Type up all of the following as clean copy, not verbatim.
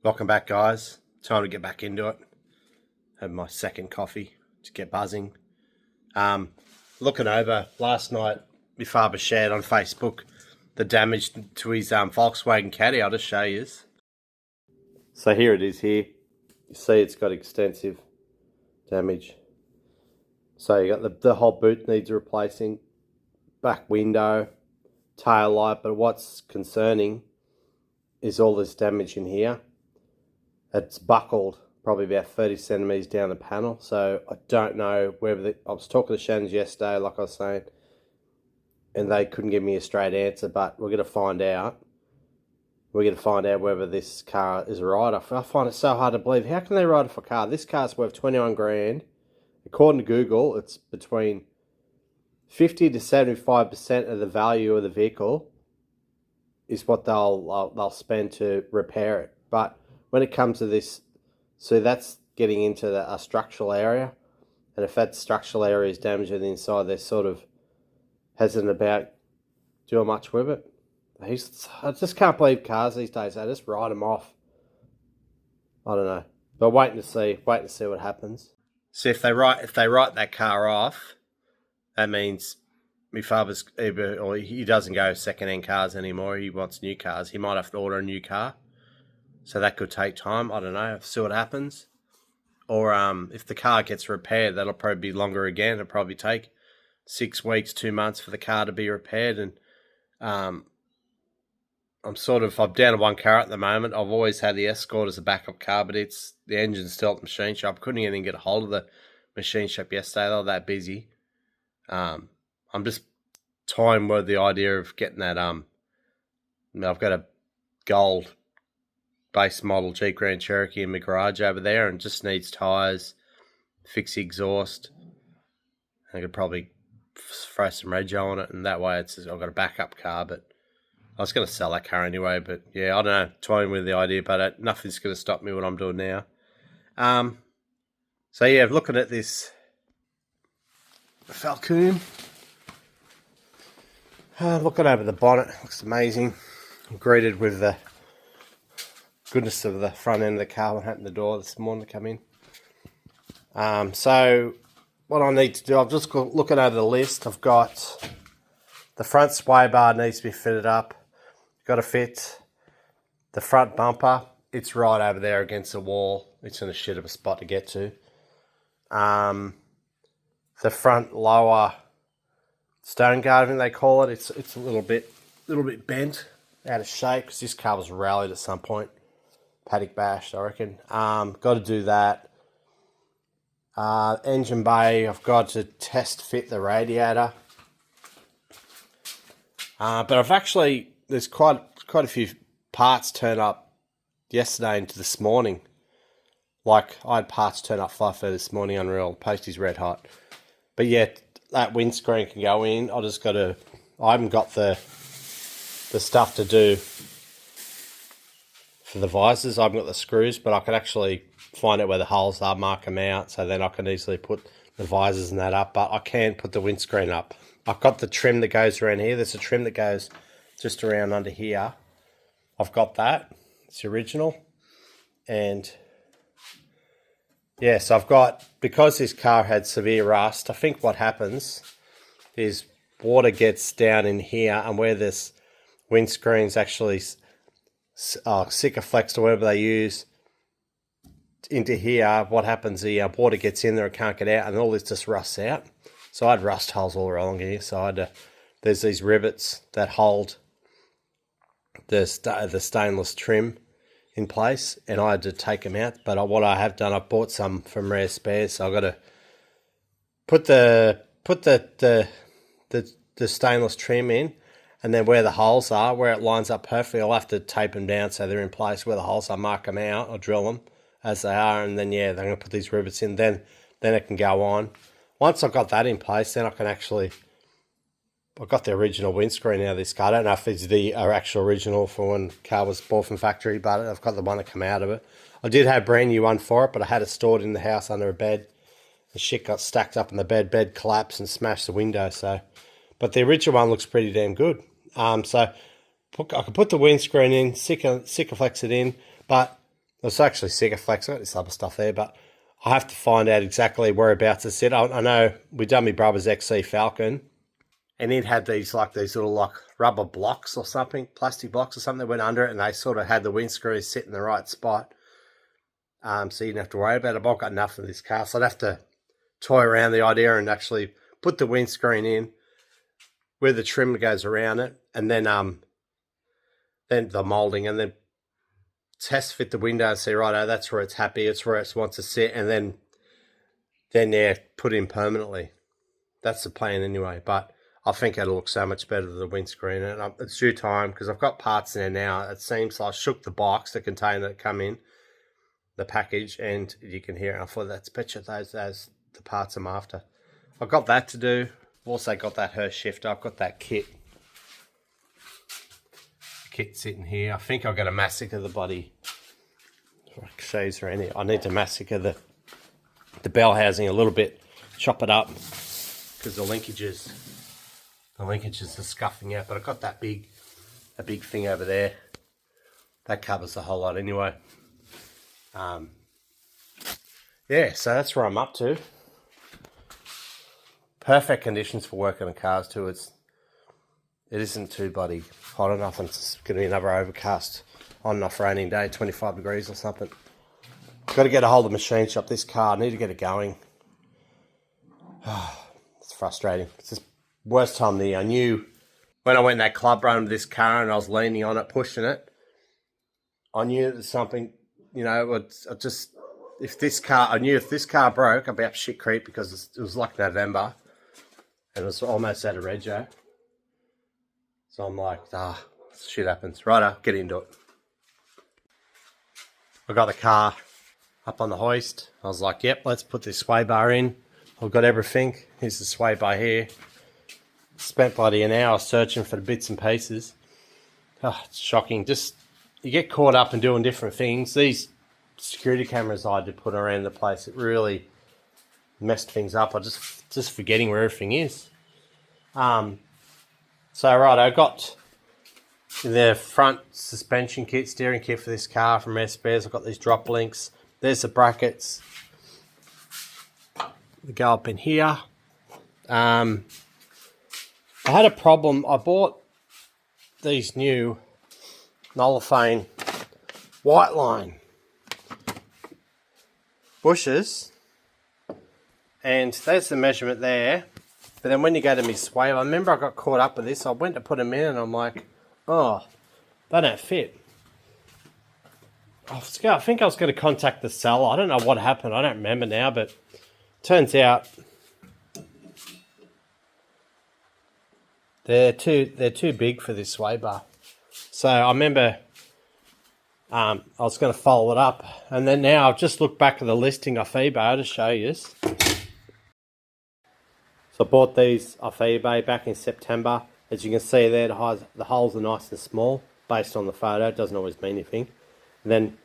Welcome back, guys. Time to get back into it. Have my second coffee to get buzzing. Looking over last night, my father shared on Facebook the damage to his Volkswagen Caddy. I'll just show you. So here it is here. You see it's got extensive damage. So you got the whole boot needs replacing, back window, tail light, but what's concerning is all this damage in here. It's buckled probably about 30 centimetres down the panel, so I don't know whether I was talking to Shannon's yesterday, like I was saying, and they couldn't give me a straight answer, but we're going to find out. We're going to find out whether this car is right. I find it so hard to believe. How can they write off a car? This car's worth 21 grand. According to Google, it's between 50 to 75% of the value of the vehicle is what they'll spend to repair it. But when it comes to this, so that's getting into a structural area, and if that structural area is damaged on the inside, they're sort of hesitant about doing much with it. I just can't believe cars these days. They just write them off. I don't know, but wait to see what happens. So if they write that car off, that means my father's or he doesn't go second-hand cars anymore. He wants new cars. He might have to order a new car. So that could take time. I don't know. See what happens. Or if the car gets repaired, that'll probably be longer again. It'll probably take 6 weeks, 2 months for the car to be repaired. And I'm down to one car at the moment. I've always had the Escort as a backup car, but the engine's still at the machine shop. Couldn't even get a hold of the machine shop yesterday. They were that busy. I'm just toying with the idea of getting that. I've got a gold base model Jeep Grand Cherokee in my garage over there, and just needs tyres, fix the exhaust. I could probably throw some rego on it, and that way I've got a backup car. But I was going to sell that car anyway. But yeah, I don't know, toying with the idea, but nothing's going to stop me what I'm doing now. So yeah, looking at this Falcon, looking over the bonnet, looks amazing. I'm greeted with the goodness of the front end of the car when I opened the door this morning to come in. So what I need to do, I'm just looking over the list. I've got the front sway bar needs to be fitted up. Got to fit the front bumper. It's right over there against the wall. It's in a shit of a spot to get to. The front lower stone guard, I think they call it. It's a little bit bent, out of shape, because this car was rallied at some point. Paddock bashed, I reckon. Got to do that. Engine bay, I've got to test fit the radiator. But there's quite a few parts turn up yesterday into this morning. Like, I had parts turn up 5:30 this morning, unreal. Posties red hot. But yeah, that windscreen can go in. I haven't got the stuff to do for the visors. I haven't got the screws, but I can actually find out where the holes are, mark them out, so then I can easily put the visors and that up. But I can't put the windscreen up. I've got the trim that goes around here. There's a trim that goes just around under here. I've got that. It's the original. And yeah, so I've got, because this car had severe rust, I think what happens is water gets down in here, and where this windscreen's actually Sikaflex or whatever they use into here, what happens, the water gets in there and can't get out, and all this just rusts out. So I had rust holes all along here. So there's these rivets that hold the stainless trim in place, and I had to take them out. But what I have done, I bought some from Rare Spares, so I've got to put the stainless trim in, and then where the holes are, where it lines up perfectly, I'll have to tape them down so they're in place. Where the holes are, mark them out, or drill them as they are, and then yeah, they're going to put these rivets in. Then it can go on. Once I've got that in place, then I can actually, I've got the original windscreen now of this car. I don't know if it's the actual original for when the car was bought from factory, but I've got the one that come out of it. I did have a brand new one for it, but I had it stored in the house under a bed. The shit got stacked up in the bed collapsed and smashed the window. So, but the original one looks pretty damn good. So I could put the windscreen in, Sikaflex it in, but It's actually Sikaflex. I got this other stuff there, but I have to find out exactly whereabouts it's sit. I know we done my brother's XC Falcon, and it had these little rubber blocks or something, plastic blocks or something that went under it, and they sort of had the windscrews sit in the right spot. So you didn't have to worry about it. But I've got enough of this car, so I'd have to toy around the idea and actually put the windscreen in where the trim goes around it, and then the moulding, and then test fit the window and see, right, that's where it's happy, it's where it wants to sit, and then yeah, put in permanently. That's the plan anyway, but I think it'll look so much better than the windscreen, and it's due time because I've got parts in there now. It seems like I shook the box, the container that come in, the package, and you can hear it. I thought that's picture those as the parts I'm after. I've got that to do. I've also got that Hurst shifter. I've got that kit sitting here. I think I've got to massacre the body. Shows or any. I need to massacre the bell housing a little bit, chop it up because the linkages are scuffing out. But I've got that big thing over there that covers the whole lot anyway. Yeah, so that's where I'm up to. Perfect conditions for working on cars too. It isn't too bloody hot enough, and it's going to be another overcast, on and off raining day, 25 degrees or something. Got to get a hold of the machine shop. This car, I need to get it going. It's frustrating. It's the worst time of the year. I knew when I went in that club run with this car and I was leaning on it, pushing it, I knew it was something, you know, if this car broke, I'd be up shit creek because it was like November and it was almost out of rego. So I'm like, shit happens. Righto, get into it. I got the car up on the hoist. I was like, yep, let's put this sway bar in. I've got everything. Here's the sway bar here. Spent bloody an hour searching for the bits and pieces. It's shocking. Just, you get caught up in doing different things. These security cameras I had to put around the place, it really messed things up. I just forgetting where everything is. So right, I got the front suspension kit, steering kit for this car from S-Bears. I've got these drop links. There's the brackets. They go up in here. I had a problem. I bought these new Nolafane white line bushes, and there's the measurement there. But then when you go to my sway, I remember I got caught up with this. I went to put them in and I'm like, oh, they don't fit. I think I was going to contact the seller. I don't know what happened. I don't remember now, but turns out they're too big for this sway bar. So I remember I was going to follow it up, and then now I've just looked back at the listing off eBay to show you. So I bought these off eBay back in September. As you can see there, the holes are nice and small based on the photo. It doesn't always mean anything. And then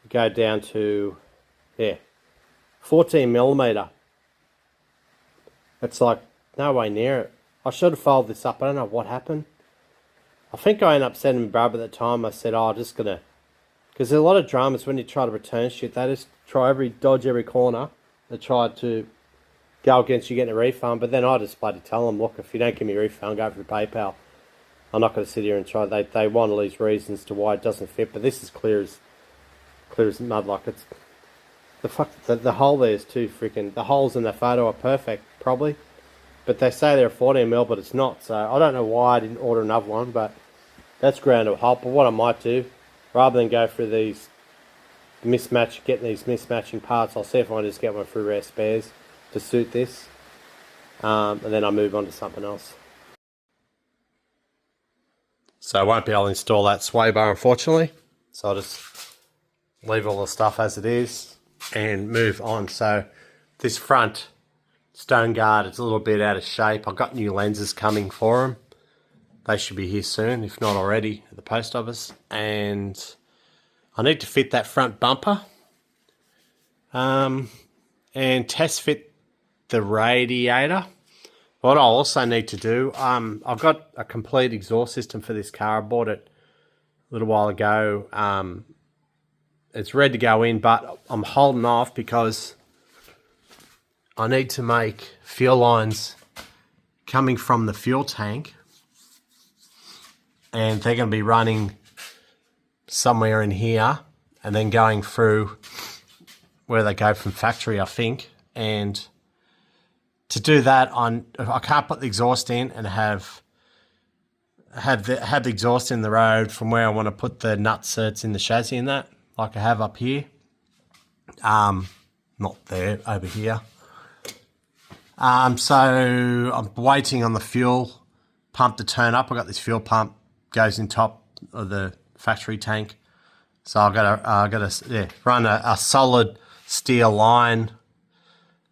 go down to, 14mm. It's like no way near it. I should have folded this up. I don't know what happened. I think I ended up sending my brother at the time. I said, I'm just going to, because there's a lot of dramas when you try to return shit. They just dodge every corner. They try to go against you getting a refund, but then I just bloody tell them, look, if you don't give me a refund, go for PayPal. I'm not going to sit here and try. They want all these reasons to why it doesn't fit, but this is clear as mud. Like it's the hole there is too freaking. The holes in the photo are perfect, probably, but they say they're 14mm, but it's not. So I don't know why I didn't order another one, but that's ground to a halt. But what I might do, rather than go through these getting these mismatching parts, I'll see if I can just get one through Rare Spares to suit this, and then I'll move on to something else. So I won't be able to install that sway bar, unfortunately. So I'll just leave all the stuff as it is and move on. So this front stone guard is a little bit out of shape. I've got new lenses coming for them. They should be here soon, if not already, at the post office. And I need to fit that front bumper and test fit the radiator. What I also need to do, I've got a complete exhaust system for this car. I bought it a little while ago it's ready to go in, but I'm holding off because I need to make fuel lines coming from the fuel tank, and they're going to be running somewhere in here and then going through where they go from factory, I think. And to do that, I can't put the exhaust in and have the exhaust in the road from where I want to put the nut certs in the chassis and that, like I have up here. Not there, over here. So I'm waiting on the fuel pump to turn up. I got this fuel pump goes in top of the factory tank, so I've got to run a solid steel line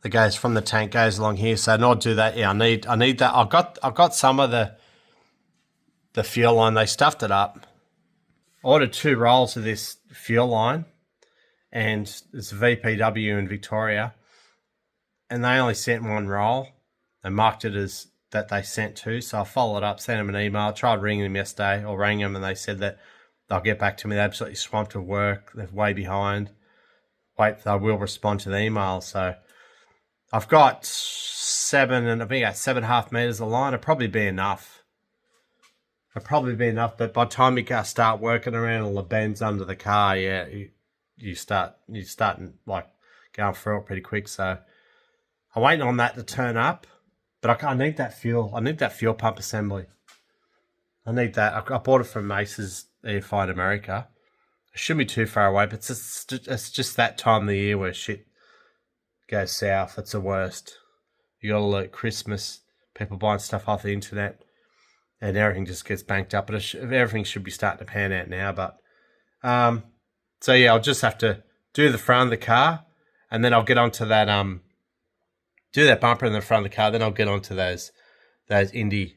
that goes from the tank, goes along here. So in order to do that, I need that. I've got some of the fuel line. They stuffed it up. Ordered 2 rolls of this fuel line, and it's VPW in Victoria, and they only sent 1 roll and marked it as that they sent 2. So I followed up, sent them an email. I tried ringing them yesterday, or rang them, and they said that they'll get back to me. They're absolutely swamped with work. They're way behind. Wait, they will respond to the email. So I've got 7.5 meters of line. It'll probably be enough. But by the time you start working around all the bends under the car, you're starting like going through it pretty quick. So I'm waiting on that to turn up. But I need that fuel. I need that fuel pump assembly. I need that. I bought it from Mace's EFI in America. It shouldn't be too far away, but it's just that time of the year where shit goes south. It's the worst. You got all the Christmas, people buying stuff off the internet, and everything just gets banked up. But everything should be starting to pan out now. But so yeah, I'll just have to do the front of the car, and then I'll get onto that do that bumper in the front of the car. Then I'll get onto those Indy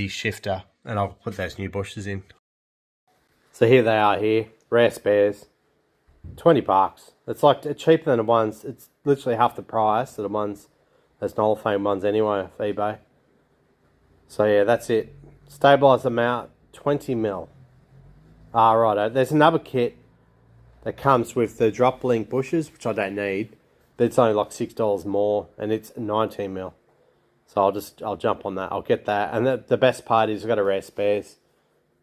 shifter, and I'll put those new bushes in. So here they are here, rare spares, $20. It's cheaper than the ones. It's literally half the price of the ones, those Nolafane ones anyway, off eBay. So yeah, that's it. Stabilizer mount, 20 mil. Righto. There's another kit that comes with the drop link bushes, which I don't need, but it's only like $6 more, and it's 19 mil. So I'll jump on that. I'll get that. And the best part is I've got a rare spares,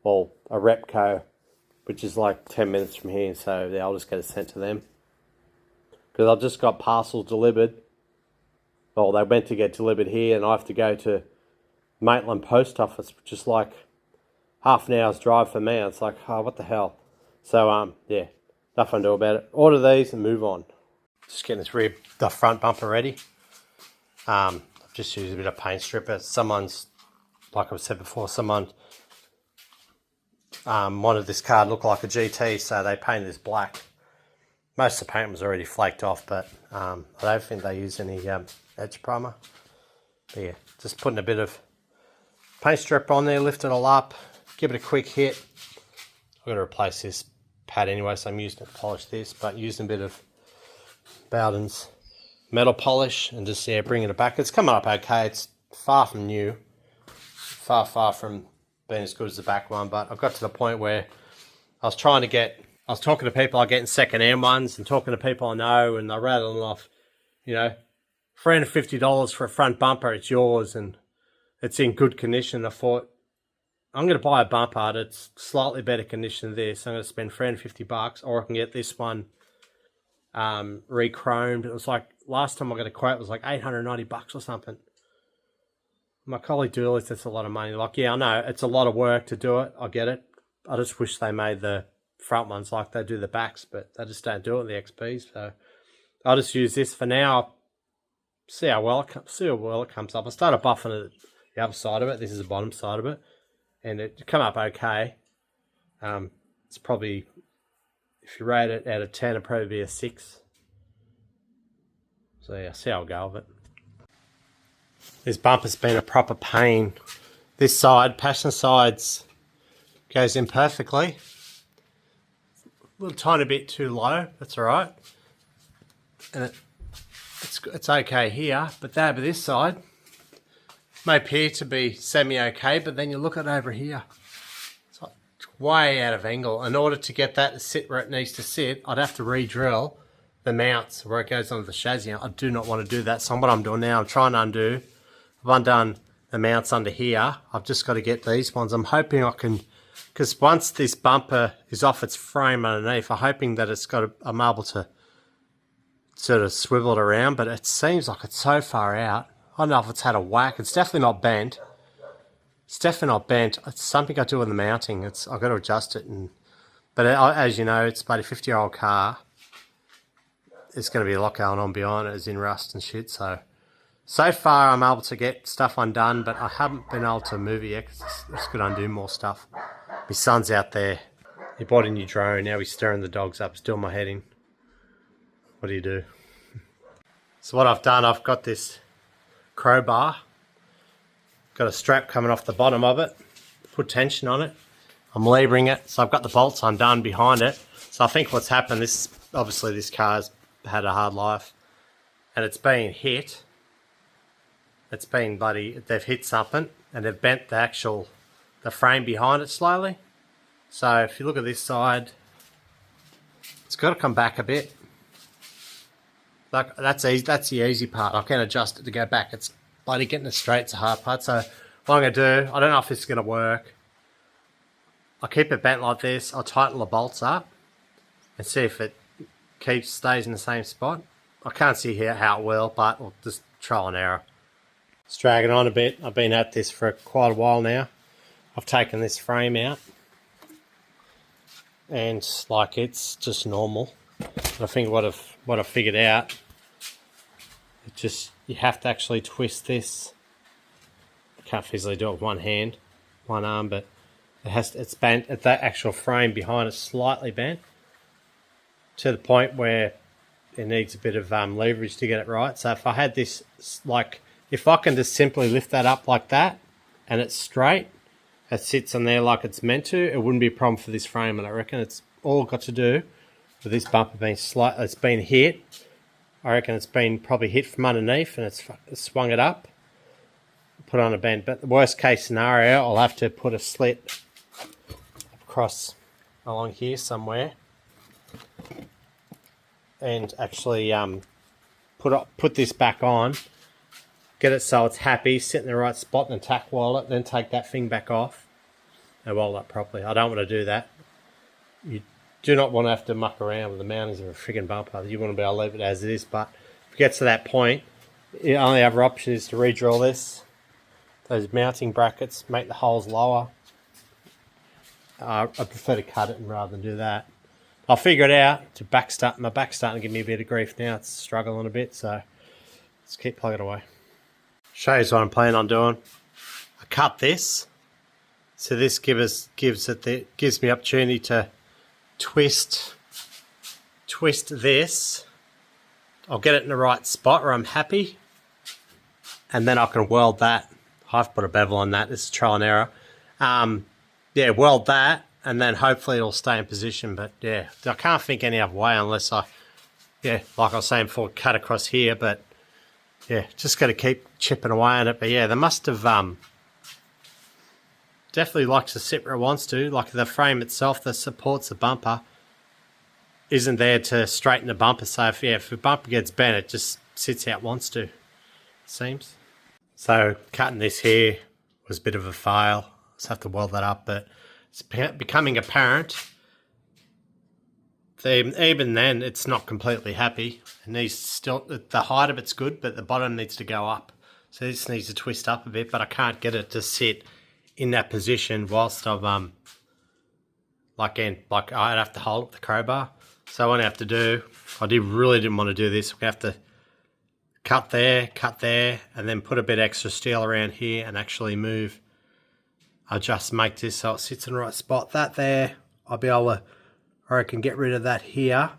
well, a Repco, which is like 10 minutes from here. So yeah, I'll just get it sent to them. Because I've just got parcels delivered. Well, they meant to get delivered here, and I have to go to Maitland Post Office, which is like half an hour's drive for me. It's like, oh, what the hell? So, yeah, nothing to do about it. Order these and move on. Just getting the front bumper ready. I've just used a bit of paint stripper. Someone's, like I said before, someone wanted this car to look like a GT, so they painted this black. Most of the paint was already flaked off, but I don't think they used any edge primer. But yeah, just putting a bit of paint strip on there, lift it all up, give it a quick hit. I've got to replace this pad anyway, so I'm using it to polish this, but using a bit of Bowden's metal polish and just bringing it back. It's coming up okay. It's far from new, far from being as good as the back one, but I've got to the point where I was talking to people I get in second-hand ones, and talking to people I know, and they're rattling off, $350 for a front bumper, it's yours, and it's in good condition. I thought, I'm going to buy a bumper that's slightly better condition than this. I'm going to spend $350, or I can get this one re-chromed. It was like, last time I got a quote, it was like $890 or something. My colleague Dooley says that's a lot of money. Like, yeah, I know, it's a lot of work to do it. I get it. I just wish they made the front ones like they do the backs, but they just don't do it, the XBs. So I'll just use this for now. See how well it comes up. I started buffing it, the other side of it. This is the bottom side of it, and it come up okay. It's probably, if you rate it out of 10, it'd probably be a 6. So yeah, see how I'll go with it. This bumper's been a proper pain. This side, passenger sides, goes in perfectly. A little tiny bit too low, that's alright. And it's okay here, but this side may appear to be semi-okay, but then you look at it over here. It's like way out of angle. In order to get that to sit where it needs to sit, I'd have to re-drill the mounts where it goes onto the chassis. I do not want to do that. So what I'm doing now, I'm trying to undo. I've undone the mounts under here. I've just got to get these ones. I'm hoping I can, because once this bumper is off its frame underneath, I'm hoping that it's got, I'm able to sort of swivel it around, but it seems like it's so far out. I don't know if it's had a whack. It's definitely not bent. It's definitely not bent. It's something I do in the mounting. I've got to adjust it. But as you know, it's about a 50-year-old car. There's going to be a lot going on behind it. It's in rust and shit. So far I'm able to get stuff undone, but I haven't been able to move it yet because it's going to undo more stuff. My son's out there. He bought a new drone. Now he's stirring the dogs up. He's doing my head in. What do you do? So what I've done, I've got this crowbar. Got a strap coming off the bottom of it. Put tension on it. I'm levering it. So I've got the bolts undone behind it. So I think what's happened, obviously this car's had a hard life. And it's been hit. It's been they've hit something. And they've bent the frame behind it slowly. So if you look at this side, it's got to come back a bit. Like that's easy. That's the easy part. I can adjust it to go back. It's bloody getting it straight. It's a hard part. So what I'm going to do, I don't know if this is going to work. I'll keep it bent like this. I'll tighten the bolts up and see if it stays in the same spot. I can't see here how it will, but we'll just trial and error. It's dragging on a bit. I've been at this for quite a while now. I've taken this frame out and like it's just normal. I think what I've figured out, you have to actually twist this. I can't physically do it with one hand, one arm, but it's bent at that actual frame behind it, slightly bent to the point where it needs a bit of leverage to get it right. So if I had this, like, if I can just simply lift that up like that and it's straight, it sits on there like it's meant to, it wouldn't be a problem for this frame. And I reckon it's all got to do with this bumper being it's been hit. I reckon it's been probably hit from underneath and it's swung it up, put on a bend. But the worst case scenario, I'll have to put a slit across along here somewhere and actually put this back on, get it so it's happy, sit in the right spot in the tack wallet, then take that thing back off and weld it properly. I don't want to do that. You do not want to have to muck around with the mountings of a friggin' bumper. You want to be able to leave it as it is, but if it gets to that point, the only other option is to re-drill this, those mounting brackets, make the holes lower. I prefer to cut it rather than do that. I'll figure it out. My back's starting to give me a bit of grief now. It's struggling a bit, so let's keep plugging away. Show you what I'm planning on doing. I cut this, so this gives me opportunity to twist this. I'll get it in the right spot where I'm happy, and then I can weld that. I've put a bevel on that. This is trial and error. Yeah, weld that, and then hopefully it'll stay in position. But yeah, I can't think any other way unless like I was saying before, cut across here. But yeah, just got to keep chipping away at it. But yeah, they must have definitely likes to sit where it wants to. Like the frame itself that supports the bumper isn't there to straighten the bumper. So if the bumper gets bent, it just sits how it wants to, it seems. So cutting this here was a bit of a fail. Just have to weld that up, but it's becoming apparent. Even then, it's not completely happy. It needs still, the height of it's good, but the bottom needs to go up. So this needs to twist up a bit, but I can't get it to sit in that position whilst I've I'd have to hold up the crowbar. So what I have to do, really didn't want to do this. We have to cut there, and then put a bit extra steel around here and actually move. I'll just make this so it sits in the right spot. That there, I'll be able to, I reckon, get rid of that here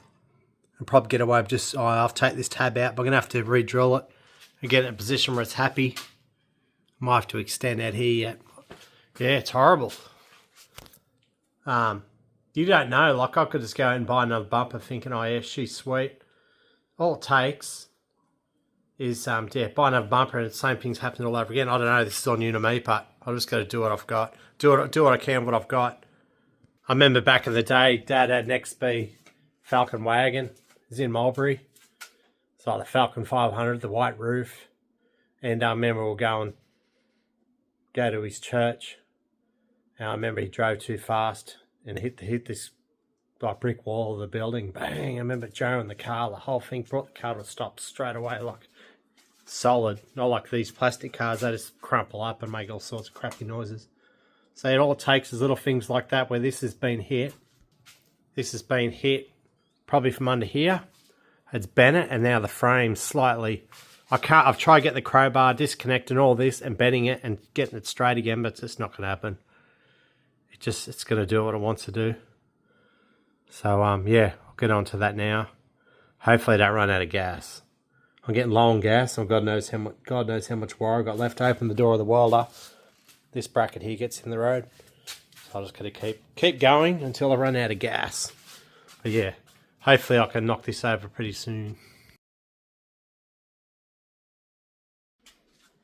and probably get away with I'll take this tab out, but I'm going to have to re-drill it and get it in a position where it's happy. Might have to extend out here yet. Yeah, it's horrible. You don't know, like I could just go out and buy another bumper thinking, oh yeah, she's sweet. All it takes is, buy another bumper and the same thing's happening all over again. I don't know, this is all new to me, but I've just got to do what I've got. Do what I can with what I've got. I remember back in the day, Dad had an XB Falcon wagon. It was in Mulberry. It's like the Falcon 500, the white roof. And I remember we were go to his church. And I remember he drove too fast and hit this like brick wall of the building. Bang! I remember Joe in the car. The whole thing brought the car to a stop straight away, like solid. Not like these plastic cars. They just crumple up and make all sorts of crappy noises. So it all takes is little things like that where this has been hit. This has been hit probably from under here. It's bent it, and now the frame's slightly... I've tried to get the crowbar, disconnecting all this and bending it and getting it straight again, but it's just not going to happen. It's going to do what it wants to do. So, yeah, I'll get on to that now. Hopefully I don't run out of gas. I'm getting low on gas, and God knows how much wire I've got left to open the door of the welder. This bracket here gets in the road. So I'm just going to keep going until I run out of gas. But yeah, hopefully I can knock this over pretty soon.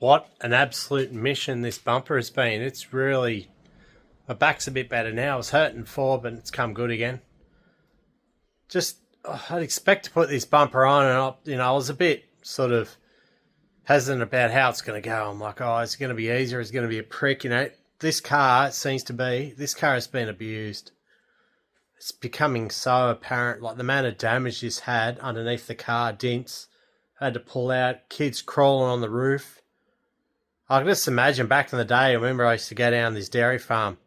What an absolute mission this bumper has been. It's really... My back's a bit better now. I was hurting before, but it's come good again. I'd expect to put this bumper on, and I was a bit sort of hesitant about how it's going to go. I'm like, oh, is it going to be easier? Is it going to be a prick? This car has been abused. It's becoming so apparent, like the amount of damage this had underneath the car, dents, had to pull out, kids crawling on the roof. I can just imagine back in the day, I remember I used to go down this dairy farm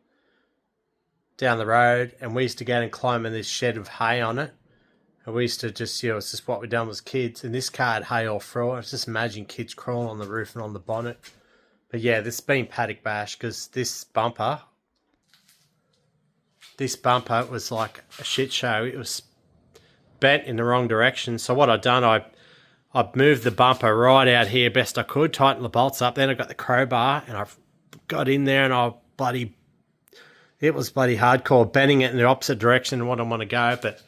down the road, and we used to go and climb in this shed of hay on it. And we used to just, it's just what we done as kids. And this car had hay all through it. I was just imagine kids crawling on the roof and on the bonnet. But yeah, this has been paddock bash, because this bumper was like a shit show. It was bent in the wrong direction. So what I'd done, I moved the bumper right out here best I could, tightened the bolts up. Then I got the crowbar and I got in there, and it was bloody hardcore, bending it in the opposite direction of what I want to go. But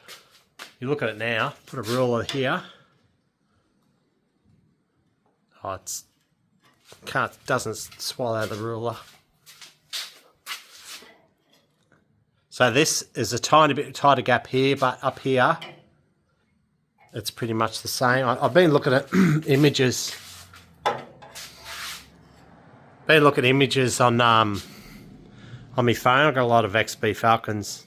you look at it now, put a ruler here. Oh, doesn't swallow the ruler. So this is a tiny bit tighter gap here, but up here, it's pretty much the same. I've been looking at images. On my phone. I've got a lot of XB Falcons,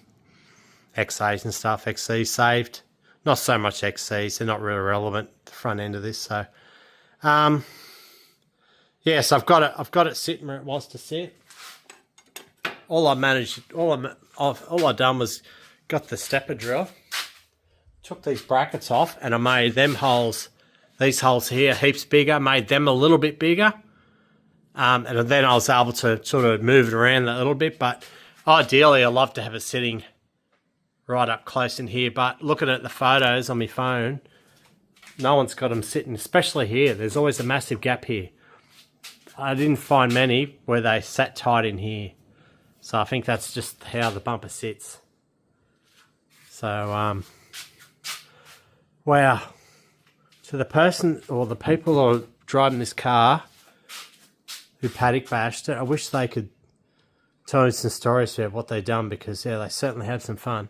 XAs and stuff, XCs saved. Not so much XCs, they're not really relevant, the front end of this. So, yeah, so I've got it sitting where it was to sit. All I done was got the stepper drill, took these brackets off, and I made these holes here heaps bigger, made them a little bit bigger. And then I was able to sort of move it around a little bit. But ideally, I love to have it sitting right up close in here. But looking at the photos on my phone, no one's got them sitting, especially here. There's always a massive gap here. I didn't find many where they sat tight in here. So I think that's just how the bumper sits. So, wow. To the person or the people who are driving this car who paddock bashed it, I wish they could tell me some stories about what they've done, because yeah, they certainly had some fun.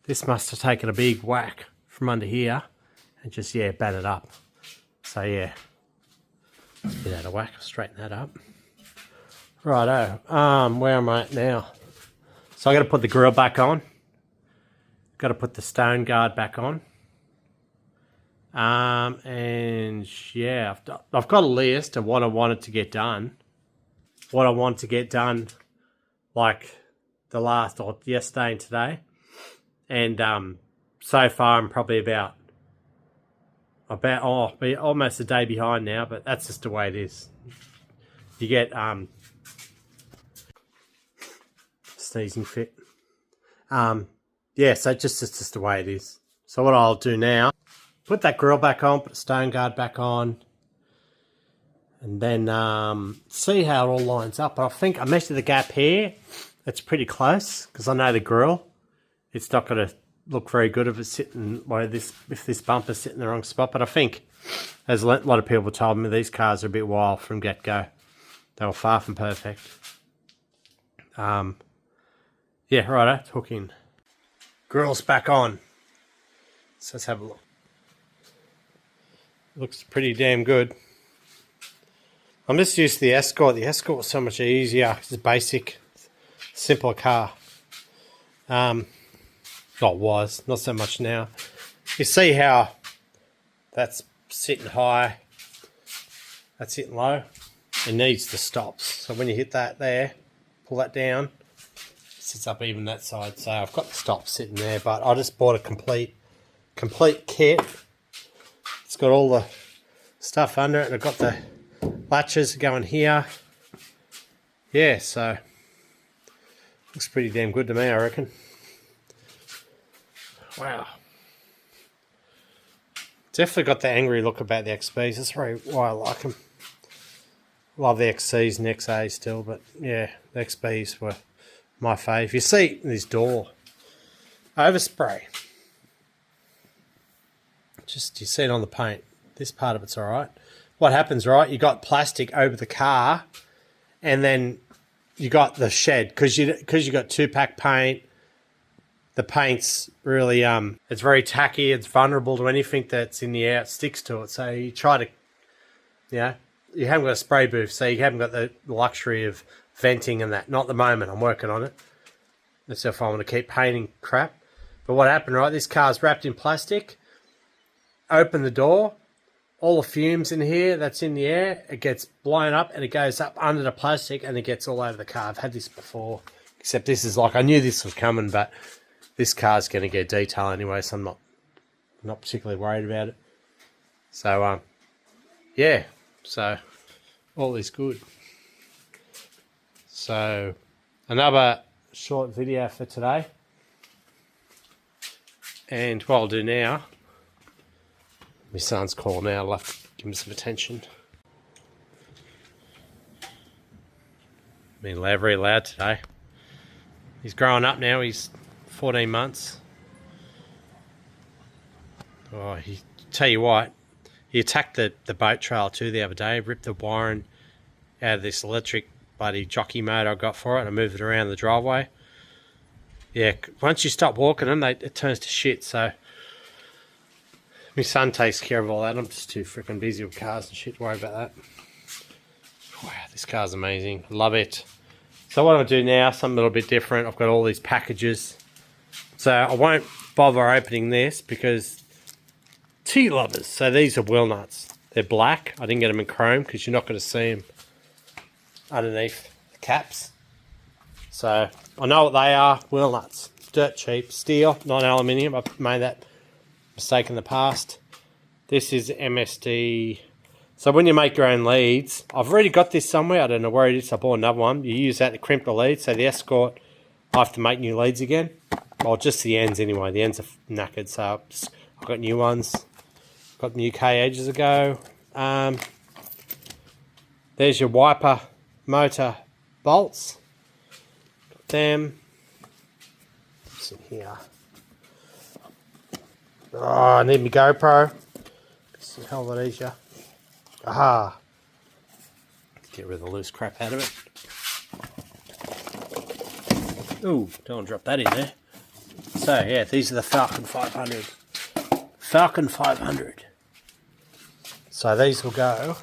This must have taken a big whack from under here and just, yeah, bat it up. So yeah, get out of whack, straighten that up. Righto, where am I at now? So I got to put the grill back on. Got to put the stone guard back on. And yeah, I've got a list of what I wanted to get done. What I want to get done, like yesterday and today. And so far I'm probably about almost a day behind now, but that's just the way it is. You get sneezing fit. Yeah, so it's just the way it is. So what I'll do now, put that grill back on, put the stone guard back on, and then see how it all lines up. But I think I measured the gap here. It's pretty close, because I know the grill, it's not going to look very good if it's sitting if this bumper's sitting in the wrong spot. But I think, as a lot of people told me, these cars are a bit wild from get-go. They were far from perfect. Yeah, righto, it's hooking. Grill's back on. So let's have a look. Looks pretty damn good. I'm just used to the Escort. The Escort was so much easier. It's a basic, simpler car. Not was, not so much now. You see how that's sitting high, that's sitting low. It needs the stops. So when you hit that there, pull that down, it sits up even that side. So I've got the stops sitting there, but I just bought a complete kit. It's got all the stuff under it, and I've got the latches going here. Yeah, so looks pretty damn good to me, I reckon. Wow. Definitely got the angry look about the XBs. That's really why I like them. Love the XCs and XAs still, but yeah, the XBs were my fave. You see this door, overspray. Just, you see it on the paint. This part of it's all right. What happens, right? You got plastic over the car, and then you got the shed because you got 2-pack paint. The paint's really it's very tacky. It's vulnerable to anything that's in the air. It sticks to it. So you try to, you haven't got a spray booth, so you haven't got the luxury of venting and that. Not at the moment. I'm working on it. That's if I want to keep painting crap. But what happened, right? This car's wrapped in plastic. Open the door. All the fumes in here that's in the air, it gets blown up and it goes up under the plastic and it gets all over the car. I've had this before, except this is like, I knew this was coming, but this car's going to get detail anyway, so I'm not particularly worried about it. So, yeah, so all is good. So, another short video for today. And what I'll do now, my son's calling now, I'll have to give him some attention. Been very loud today. He's growing up now, he's 14 months. Oh, he tell you what, he attacked the boat trailer too the other day, ripped the wiring out of this electric bloody jockey motor I got for it, and I moved it around the driveway. Yeah, once you stop walking them, it turns to shit, so my son takes care of all that. I'm just too freaking busy with cars and shit to worry about that. Wow, this car's amazing. Love it. So what I'll do now, something a little bit different. I've got all these packages. So I won't bother opening this because tea lovers. So these are wheel nuts. They're black. I didn't get them in chrome because you're not going to see them underneath the caps. So I know what they are. Wheel nuts. Dirt cheap. Steel, not aluminium. I've made that mistake in the past. This is MSD. So when you make your own leads, I've already got this somewhere. I don't know where it is. I bought another one. You use that to crimp the leads. So the Escort, I have to make new leads again. Well, just the ends anyway. The ends are knackered. So I've got new ones. Got the UK ages ago. There's your wiper motor bolts. Got them. What's in here? Oh, I need my GoPro. It's a hell of a lot easier. Aha. Get rid of the loose crap out of it. Ooh, don't want to drop that in there. So, yeah, these are the Falcon 500. Falcon 500. So these will go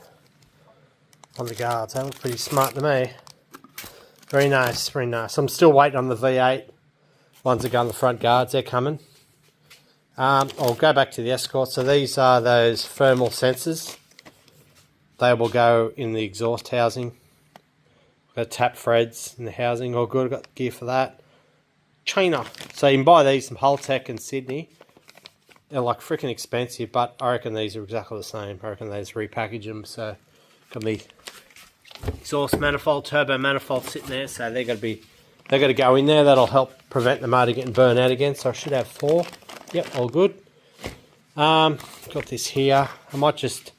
on the guards. They look pretty smart to me. Very nice, very nice. I'm still waiting on the V8 ones that go on the front guards. They're coming. I'll go back to the Escort. So these are those thermal sensors. They will go in the exhaust housing. Got tap threads in the housing. All good. I've got gear for that. China. So you can buy these from Holtec in Sydney. They're like freaking expensive, but I reckon these are exactly the same. I reckon they just repackage them. So got me exhaust manifold, turbo manifold sitting there. So they're got to go in there. That'll help prevent the motor getting burned out again. So I should have 4. Yep, all good. Got this here. I might just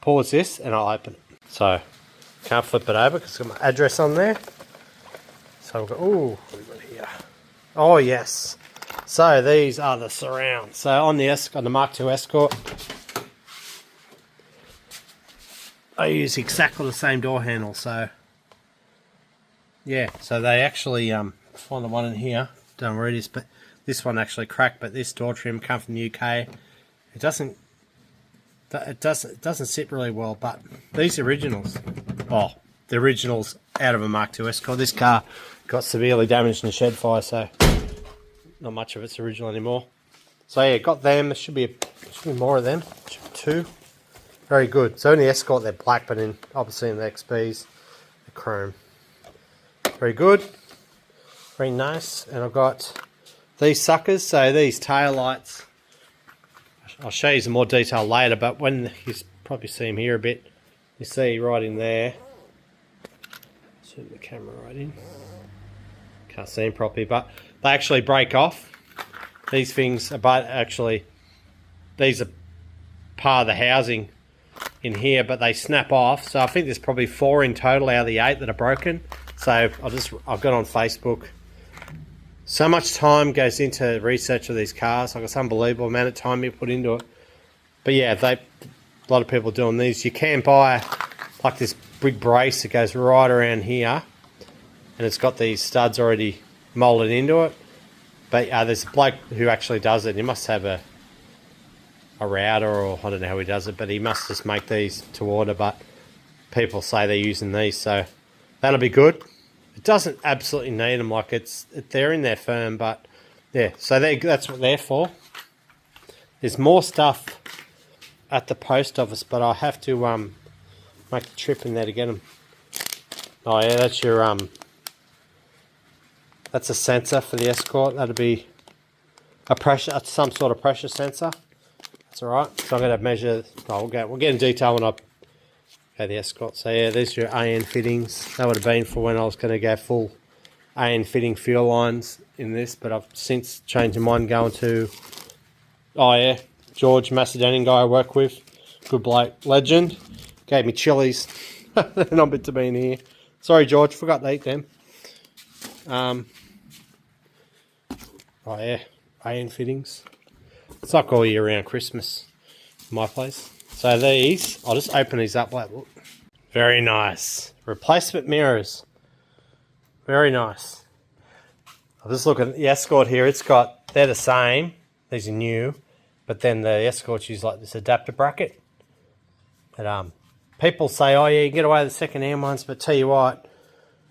pause this and I'll open it. So can't flip it over because I've got my address on there. So we've got, ooh, what have we got here? Oh yes. So these are the surrounds. So on the Mark II Escort, I use exactly the same door handle. So yeah, so they actually find the one in here. Don't read this, but this one actually cracked. But this door trim come from the UK. It doesn't sit really well. But these originals, oh, the originals out of a Mark II Escort. This car got severely damaged in a shed fire, so not much of it's original anymore. So yeah, got them. There should be more of them. Should be 2. Very good. So in the Escort they're black, but in obviously in the XBs they're chrome. Very good. Very nice. And I've got these suckers. So these tail lights. I'll show you some more detail later, but when you probably see them here a bit, you see right in there. Zoom the camera right in. Can't see them properly, but they actually break off. These things are, but actually, these are part of the housing in here, but they snap off. So I think there's probably 4 in total out of the 8 that are broken. So I've got on Facebook. So much time goes into research of these cars. Like, it's unbelievable amount of time you put into it. But yeah, a lot of people doing these. You can buy like this big brace that goes right around here, and it's got these studs already molded into it. But there's a bloke who actually does it. He must have a router, or I don't know how he does it, but he must just make these to order. But people say they're using these, so that'll be good. It doesn't absolutely need them, like they're in there firm, but yeah. So that's what they're for. There's more stuff at the post office, but I'll have to make the trip in there to get them. Oh yeah, that's your that's a sensor for the Escort. That'll be some sort of pressure sensor. That's alright. So I'm going to measure. We'll get in detail when I go the Escort. So yeah, there's your AN fittings. That would have been for when I was going to go full AN fitting fuel lines in this, but I've since changed my mind going to, oh yeah, George, Macedonian guy I work with. Good bloke. Legend. Gave me chilies. They're not meant to be in here. Sorry, George. Forgot to eat them. Oh yeah, AN fittings. It's like all year round Christmas in my place. So these, I'll just open these up. Like, look. Very nice. Replacement mirrors. Very nice. I'll just look at the Escort here. They're the same. These are new. But then the Escorts use like this adapter bracket. But people say, oh yeah, you can get away with the second-hand ones, but tell you what,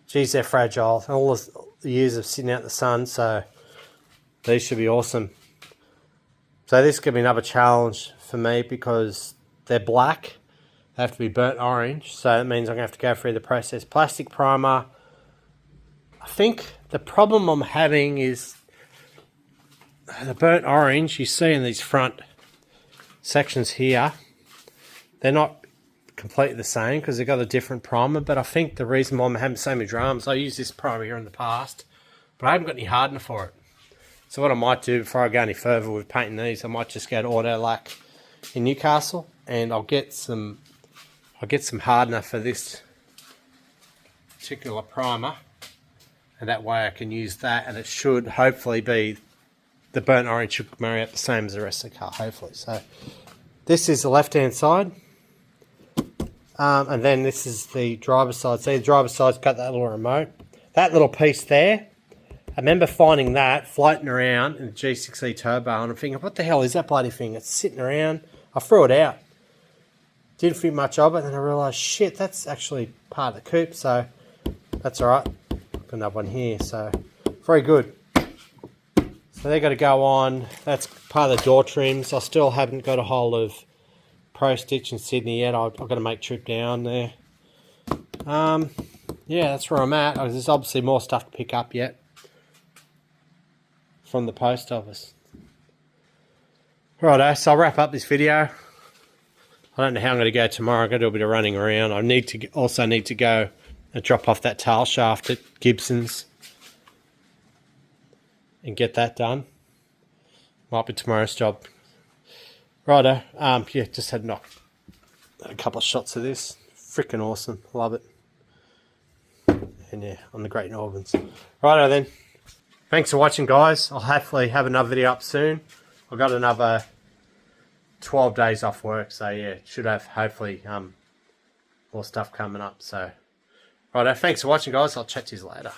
geez, they're fragile. All the years of sitting out in the sun, so these should be awesome. So this could be another challenge for me because they're black. They have to be burnt orange, so that means I'm going to have to go through the process. Plastic primer. I think the problem I'm having is the burnt orange you see in these front sections here. They're not completely the same because they've got a different primer, but I think the reason why I'm having so many drums, I used this primer here in the past, but I haven't got any hardener for it. So what I might do before I go any further with painting these, I might just go to Auto Lack in Newcastle and I'll get some hardener for this particular primer, and that way I can use that, and it should hopefully be, the burnt orange should marry up the same as the rest of the car, hopefully. So this is the left hand side, and then this is the driver's side. See, the driver's side's got that little remote. That little piece there, I remember finding that floating around in the G6E Turbo, and I'm thinking, what the hell is that bloody thing? It's sitting around. I threw it out. Didn't think much of it, and then I realised, shit, that's actually part of the coupe, so that's alright. Got another one here, so very good. So they've got to go on. That's part of the door trims. I still haven't got a hold of Pro Stitch in Sydney yet. I've got to make a trip down there. Yeah, that's where I'm at. There's obviously more stuff to pick up yet from the post office. Righto, so I'll wrap up this video. I don't know how I'm going to go tomorrow. I'm going to do a bit of running around. I also need to go and drop off that tail shaft at Gibson's and get that done. Might be tomorrow's job. Righto, yeah, just had a couple of shots of this. Freaking awesome, love it. And yeah, on the Great Northerns. Righto then. Thanks for watching, guys. I'll hopefully have another video up soon. I've got another 12 days off work, so yeah, should have hopefully more stuff coming up. So, righto, thanks for watching, guys. I'll chat to you later.